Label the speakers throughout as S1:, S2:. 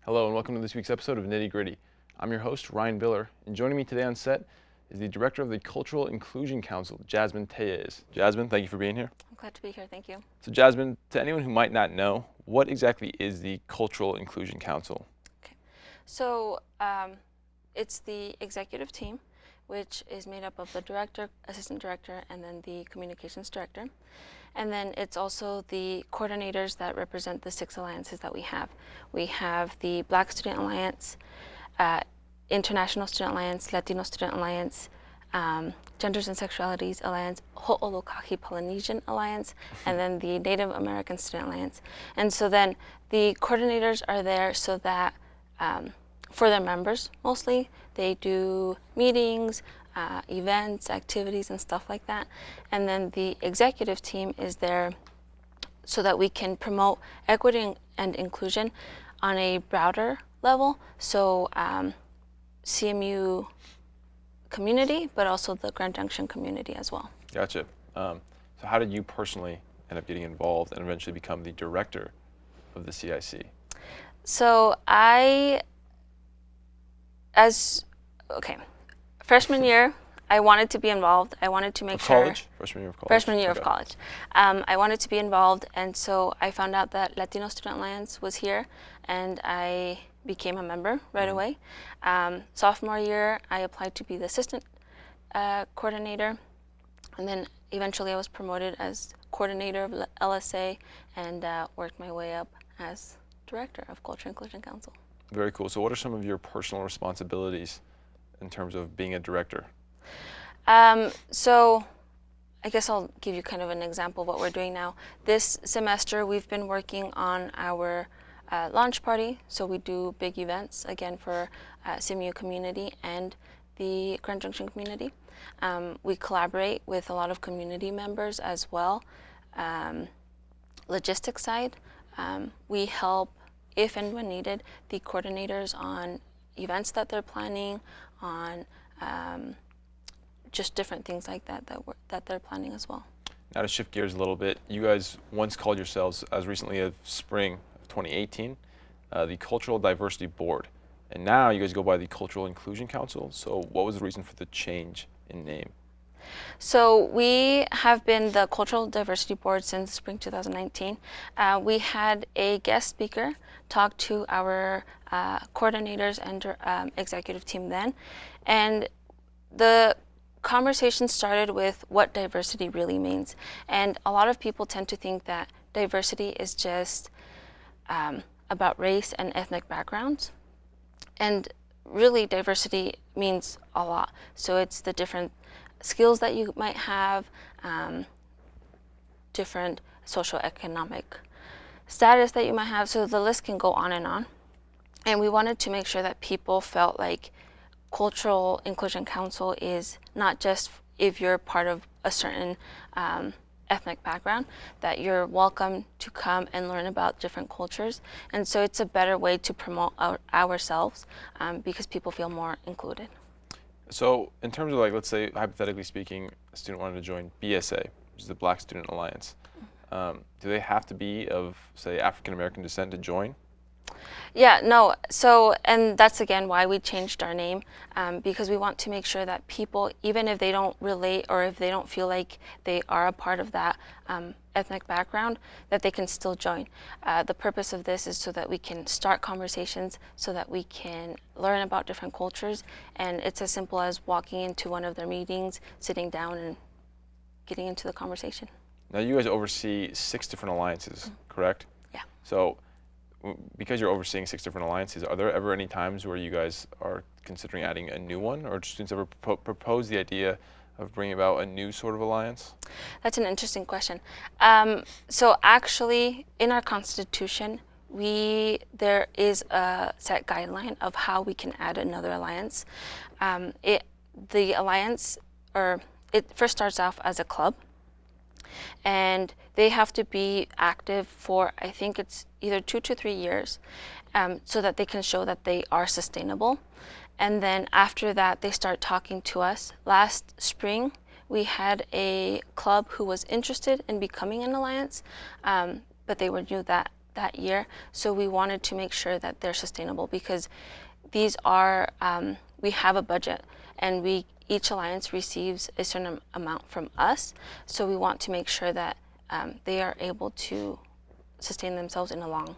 S1: Hello and welcome to this week's episode of Nitty Gritty. I'm your host, Ryan Biller, and joining me today on set is the Director of the Cultural Inclusion Council, Jasmin Tellez. Jasmin, thank you for being here.
S2: I'm glad to be here, thank you.
S1: So Jasmin, to anyone who might not know, what exactly is the Cultural Inclusion Council?
S2: Okay, so it's the executive team, which is made up of the director, assistant director, and then the communications director. And then it's also the coordinators that represent the 6 alliances that we have. We have the Black Student Alliance, International Student Alliance, Latino Student Alliance, Genders and Sexualities Alliance, Ho'olokaki Polynesian Alliance, and then the Native American Student Alliance. And so then the coordinators are there so that for their members mostly, they do meetings, events, activities, and stuff like that. And then the executive team is there so that we can promote equity and inclusion on a broader level. So CMU community, but also the Grand Junction community as well.
S1: Gotcha. So how did you personally end up getting involved and eventually become the director of the CIC?
S2: So freshman year, I wanted to be involved. I wanted to make sure.
S1: College? Freshman year of college?
S2: Freshman year
S1: Okay.
S2: of college. I wanted to be involved, and so I found out that Latino Student Alliance was here, and I became a member right away. Sophomore year, I applied to be the assistant coordinator, and then eventually I was promoted as coordinator of LSA and worked my way up as director of Culture Inclusion Council.
S1: Very cool. So what are some of your personal responsibilities in terms of being a director?
S2: So I guess I'll give you kind of an example of what we're doing now. This semester, we've been working on our launch party. So we do big events, again, for CMU community and the Grand Junction community. We collaborate with a lot of community members as well. Logistics side, we help, if and when needed, the coordinators on events that they're planning, on just different things like that that they're planning as well.
S1: Now to shift gears a little bit, you guys once called yourselves, as recently as spring of 2018, the Cultural Diversity Board. And now you guys go by the Cultural Inclusion Council. So what was the reason for the change in name?
S2: So we have been the Cultural Diversity Board since spring 2019. We had a guest speaker talk to our coordinators and executive team then. And the conversation started with what diversity really means. And a lot of people tend to think that diversity is just about race and ethnic backgrounds. And really, diversity means a lot. So it's the different skills that you might have, different socioeconomic status that you might have. So the list can go on and on. And we wanted to make sure that people felt like Cultural Inclusion Council is not just if you're part of a certain ethnic background, that you're welcome to come and learn about different cultures. And so it's a better way to promote ourselves because people feel more included.
S1: So in terms of, like, let's say, hypothetically speaking, a student wanted to join BSA, which is the Black Student Alliance. Do they have to be of, say, African American descent to join?
S2: Yeah, no, so, and that's again why we changed our name, because we want to make sure that people, even if they don't relate or if they don't feel like they are a part of that ethnic background, that they can still join. The purpose of this is so that we can start conversations, so that we can learn about different cultures, and it's as simple as walking into one of their meetings, sitting down and getting into the conversation.
S1: Now you guys oversee 6 different alliances, correct?
S2: Yeah.
S1: So because you're overseeing 6 different alliances, are there ever any times where you guys are considering adding a new one, or do students ever propose the idea of bringing about a new sort of alliance?
S2: That's an interesting question. So actually, in our Constitution, there is a set guideline of how we can add another alliance. The alliance, it first starts off as a club, and they have to be active for, I think it's either 2 to 3 years, so that they can show that they are sustainable. And then after that, they start talking to us. Last spring, we had a club who was interested in becoming an alliance, but they were new that that year. So we wanted to make sure that they're sustainable, because these are, we have a budget, and each alliance receives a certain amount from us. So we want to make sure that they are able to sustain themselves in the long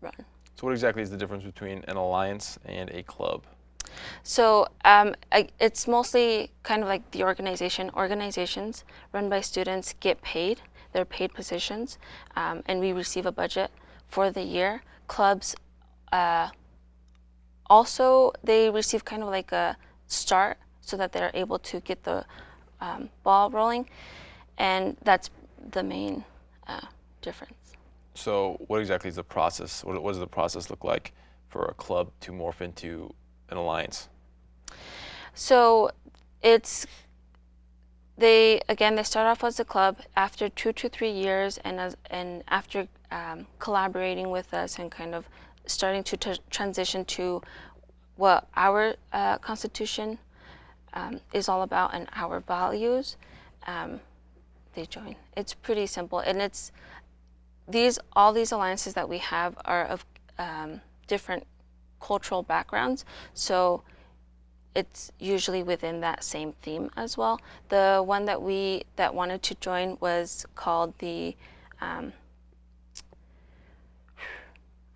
S2: run.
S1: So what exactly is the difference between an alliance and a club?
S2: So it's mostly kind of like the organization. Organizations run by students get paid. They're paid positions, and we receive a budget for the year. Clubs also, they receive kind of like a start so that they're able to get the ball rolling, and that's the main difference.
S1: So what exactly is the process? What does the process look like for a club to morph into an alliance?
S2: So they start off as a club. After 2 to 3 years, and after collaborating with us and kind of starting to transition to what our Constitution is all about and our values, they join. It's pretty simple, and it's all these alliances that we have are of different cultural backgrounds, so it's usually within that same theme as well. The one that wanted to join was called the I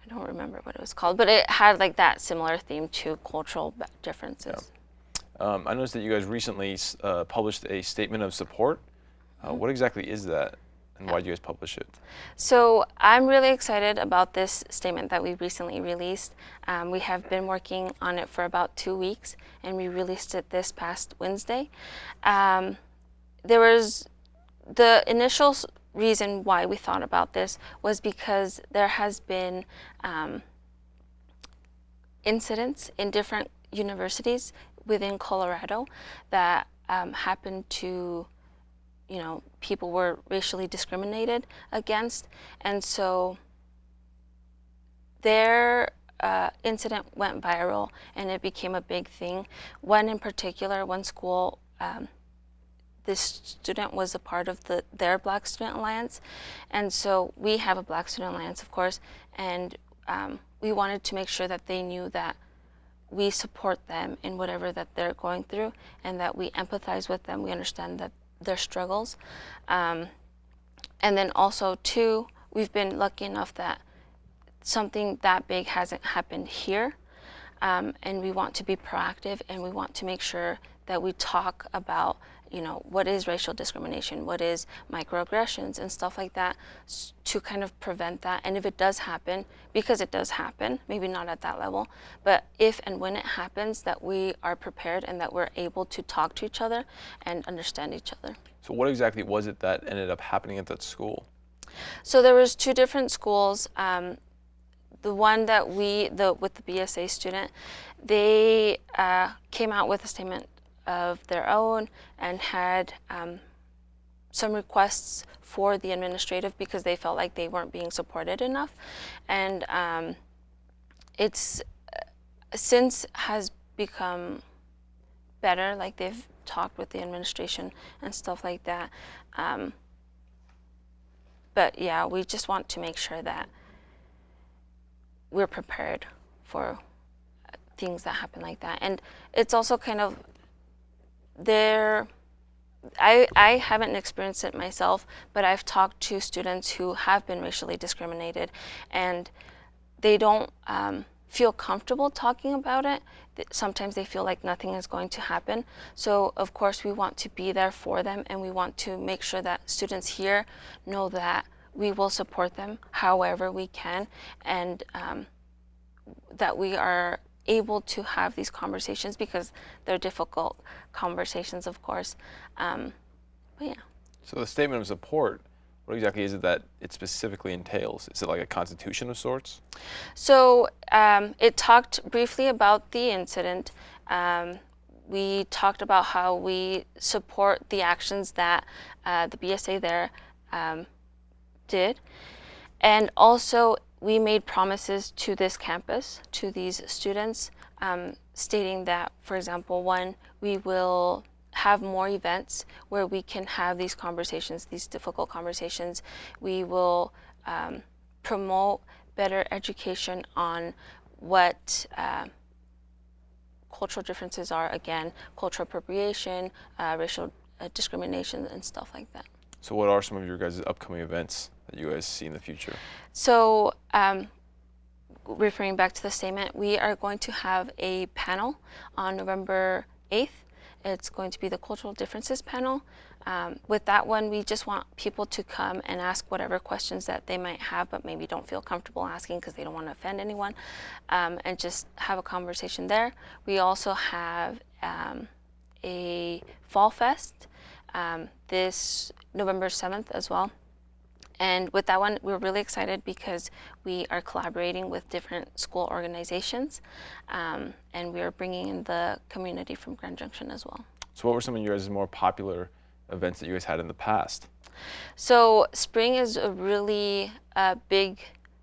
S2: don't remember what it was called, but it had like that similar theme to cultural differences.
S1: Yeah. I noticed that you guys recently published a statement of support. What exactly is that, and why do you guys publish it?
S2: So I'm really excited about this statement that we recently released. We have been working on it for about 2 weeks, and we released it this past Wednesday. There was the initial reason why we thought about this was because there has been incidents in different universities within Colorado that happened to, people were racially discriminated against, and so their incident went viral, and it became a big thing. One in particular, one school, this student was a part of their Black Student Alliance, and so we have a Black Student Alliance, of course, and we wanted to make sure that they knew that we support them in whatever that they're going through, and that we empathize with them. We understand that their struggles, and then also too, we've been lucky enough that something that big hasn't happened here, and we want to be proactive, and we want to make sure that we talk about what is racial discrimination, what is microaggressions and stuff like that, to kind of prevent that. And if it does happen, because it does happen, maybe not at that level, but if and when it happens, that we are prepared and that we're able to talk to each other and understand each other.
S1: So what exactly was it that ended up happening at that school?
S2: So there was 2 different schools. The one that with the BSA student, they came out with a statement of their own and had some requests for the administrative because they felt like they weren't being supported enough, and it's since has become better. Like, they've talked with the administration and stuff like that, but yeah, we just want to make sure that we're prepared for things that happen like that. And it's also kind of I haven't experienced it myself, but I've talked to students who have been racially discriminated, and they don't feel comfortable talking about it. Sometimes they feel like nothing is going to happen. So of course we want to be there for them, and we want to make sure that students here know that we will support them however we can, and that we are able to have these conversations, because they're difficult conversations, of course. But yeah.
S1: So the statement of support, what exactly is it that it specifically entails? Is it like a constitution of sorts?
S2: So it talked briefly about the incident. We talked about how we support the actions that the BSA there did, and also we made promises to this campus, to these students, stating that, for example, one, we will have more events where we can have these conversations, these difficult conversations. We will promote better education on what cultural differences are, again, cultural appropriation, racial discrimination, and stuff like that.
S1: So what are some of your guys' upcoming events that you guys see in the future?
S2: So referring back to the statement, we are going to have a panel on November 8th. It's going to be the Cultural Differences panel. With that one, we just want people to come and ask whatever questions that they might have, but maybe don't feel comfortable asking because they don't want to offend anyone, and just have a conversation there. We also have a Fall Fest this November 7th as well. And with that one, we're really excited because we are collaborating with different school organizations, and we are bringing in the community from Grand Junction as well.
S1: So what were some of your guys' more popular events that you guys had in the past?
S2: So spring is a really big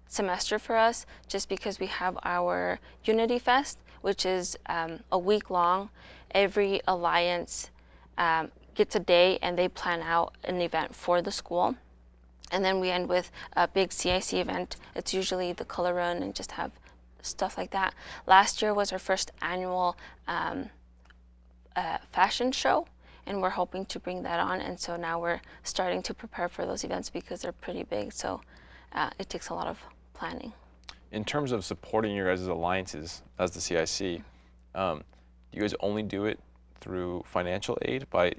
S2: semester for us, just because we have our Unity Fest, which is a week long. Every alliance gets a day and they plan out an event for the school. And then we end with a big CIC event. It's usually the color run and just have stuff like that. Last year was our first annual fashion show, and we're hoping to bring that on. And so now we're starting to prepare for those events because they're pretty big. So it takes a lot of planning.
S1: In terms of supporting your guys' alliances as the CIC, do you guys only do it through financial aid by,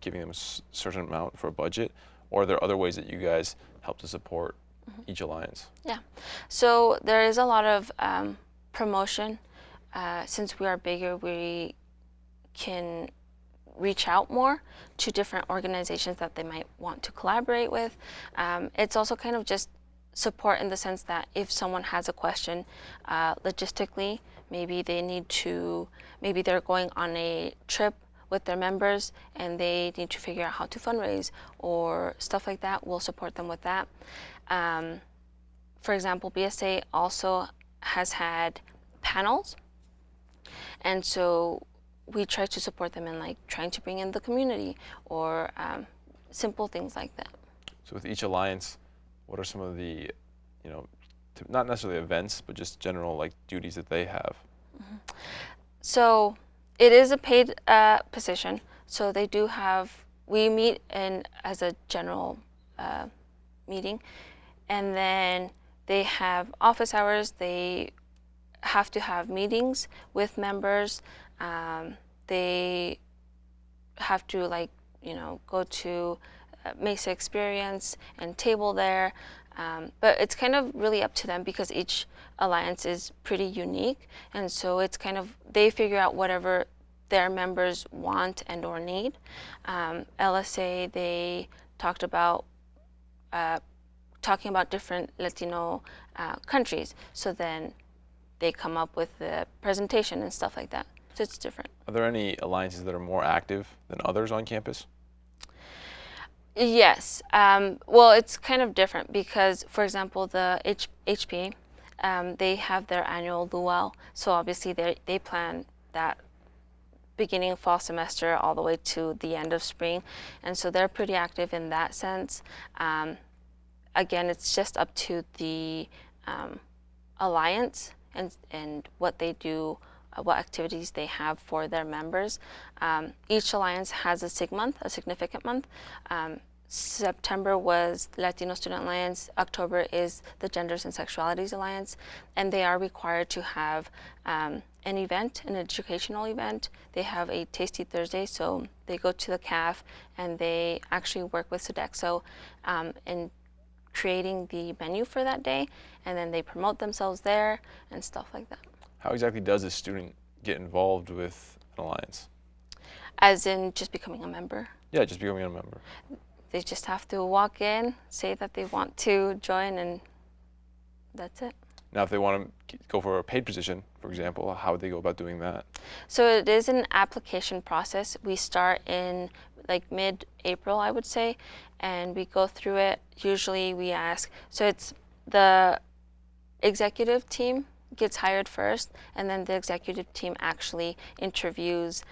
S1: giving them a certain amount for a budget? Or are there other ways that you guys help to support each alliance?
S2: Yeah, so there is a lot of promotion. Since we are bigger, we can reach out more to different organizations that they might want to collaborate with. It's also kind of just support in the sense that if someone has a question logistically, maybe they're going on a trip with their members and they need to figure out how to fundraise or stuff like that, we'll support them with that. For example, BSA also has had panels, and so we try to support them in like trying to bring in the community or simple things like that.
S1: So with each alliance, what are some of the, not necessarily events, but just general like duties that they have?
S2: So it is a paid position. So they do have, we meet in as a general meeting, and then they have office hours. They have to have meetings with members. They have to go to Mesa Experience and table there. But it's kind of really up to them because each alliance is pretty unique, and so it's kind of they figure out whatever their members want and or need. LSA, they talked about talking about different Latino countries, so then they come up with the presentation and stuff like that. So it's different.
S1: Are there any alliances that are more active than others on campus?
S2: Yes. Well, it's kind of different because, for example, the HP, they have their annual luau. So obviously they plan that beginning of fall semester all the way to the end of spring. And so they're pretty active in that sense. Again, it's just up to the alliance and what they do, what activities they have for their members. Each alliance has a SIG month, a significant month. September was the Latino Student Alliance. October is the Genders and Sexualities Alliance. And they are required to have an event, an educational event. They have a Tasty Thursday, so they go to the CAF and they actually work with Sodexo in creating the menu for that day, and then they promote themselves there and stuff like that.
S1: How exactly does a student get involved with an alliance?
S2: As in just becoming a member.
S1: Yeah, just becoming a member.
S2: They just have to walk in, say that they want to join, and that's it.
S1: Now, if they want to go for a paid position, for example, how would they go about doing that?
S2: So it is an application process. We start in like mid-April, I would say, and we go through it. Usually we ask, so it's the executive team gets hired first, and then the executive team actually interviews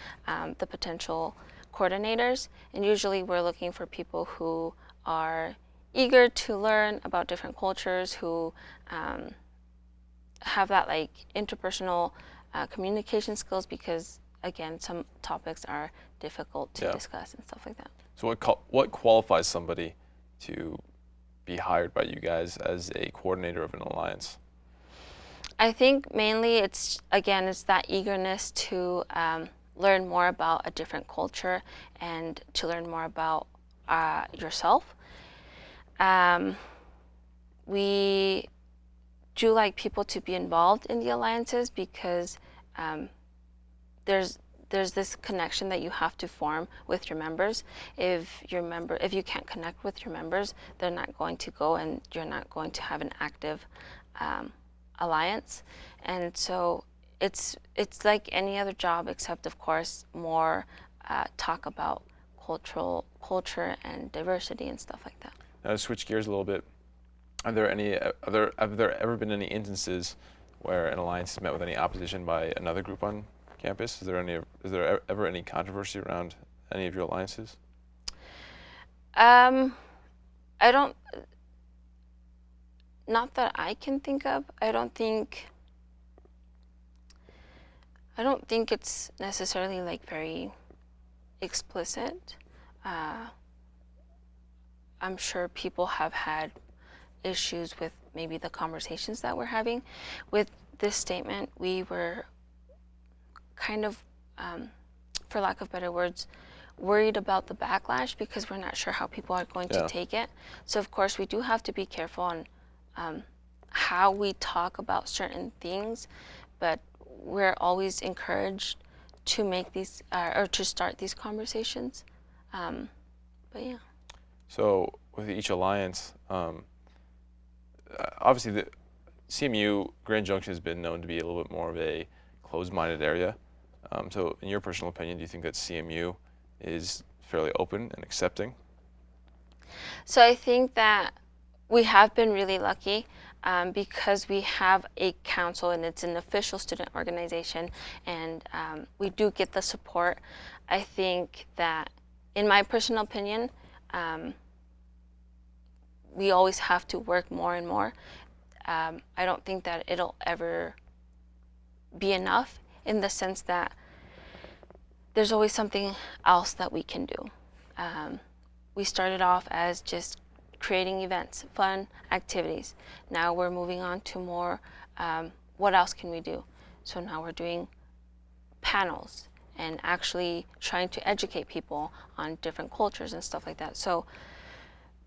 S2: the potential coordinators. And usually we're looking for people who are eager to learn about different cultures, who have that like interpersonal communication skills, because again, some topics are difficult to discuss and stuff like that.
S1: So what qualifies somebody to be hired by you guys as a coordinator of an alliance?
S2: I think mainly it's that eagerness to learn more about a different culture and to learn more about yourself. We do like people to be involved in the alliances, because there's this connection that you have to form with your members. If you can't connect with your members, they're not going to go, and you're not going to have an active alliance. And so it's like any other job, except of course more talk about culture and diversity and stuff like that.
S1: Now to switch gears a little bit, have there ever been any instances where an alliance has met with any opposition by another group on campus? Is there ever any controversy around any of your alliances?
S2: I don't, not that I can think of. I don't think it's necessarily like very explicit. I'm sure people have had issues with maybe the conversations that we're having. With this statement, we were kind of, for lack of better words, worried about the backlash, because we're not sure how people are going to take it. So of course we do have to be careful on how we talk about certain things, but we're always encouraged to make these or to start these conversations. But yeah.
S1: So with each alliance, obviously the CMU Grand Junction has been known to be a little bit more of a closed-minded area. So in your personal opinion, do you think that CMU is fairly open and accepting?
S2: So I think that we have been really lucky, because we have a council and it's an official student organization, and we do get the support. I think that, in my personal opinion, we always have to work more and more. I don't think that it'll ever be enough, in the sense that there's always something else that we can do. We started off as just creating events, fun activities. Now we're moving on to more, what else can we do? So now we're doing panels and actually trying to educate people on different cultures and stuff like that. So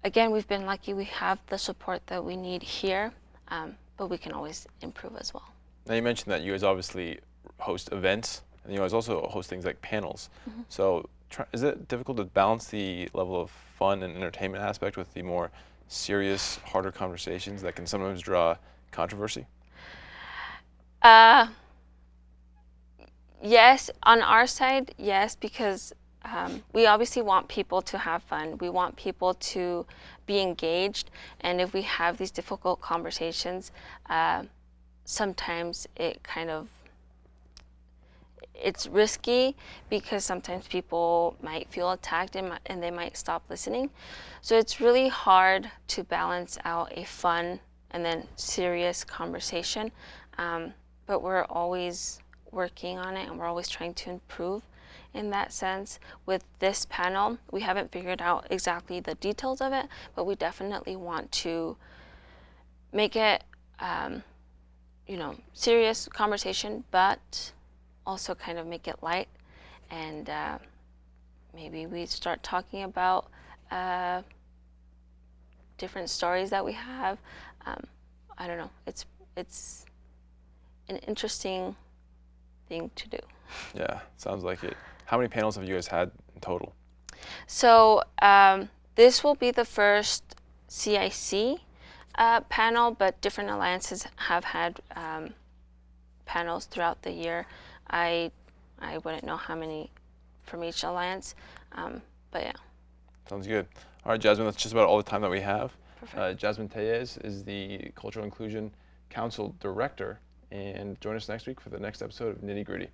S2: again, we've been lucky. We have the support that we need here, but we can always improve as well.
S1: Now you mentioned that you guys obviously host events, and you guys also host things like panels.
S2: Mm-hmm.
S1: So is it difficult to balance the level of fun and entertainment aspect with the more serious, harder conversations that can sometimes draw controversy?
S2: Yes, on our side, yes, because we obviously want people to have fun. We want people to be engaged, and if we have these difficult conversations, sometimes it's risky, because sometimes people might feel attacked and they might stop listening. So it's really hard to balance out a fun and then serious conversation, but we're always working on it, and we're always trying to improve in that sense. With this panel, we haven't figured out exactly the details of it, but we definitely want to make it serious conversation, but also kind of make it light, and maybe we start talking about different stories that we have. I don't know. It's an interesting thing to do.
S1: Yeah, sounds like it. How many panels have you guys had in total?
S2: So this will be the first CIC panel, but different alliances have had panels throughout the year. I wouldn't know how many from each alliance, but yeah.
S1: Sounds good. All right, Jasmin, that's just about all the time that we have.
S2: Perfect.
S1: Jasmin Tellez is the Cultural Inclusion Council Director, and join us next week for the next episode of Nitty Gritty.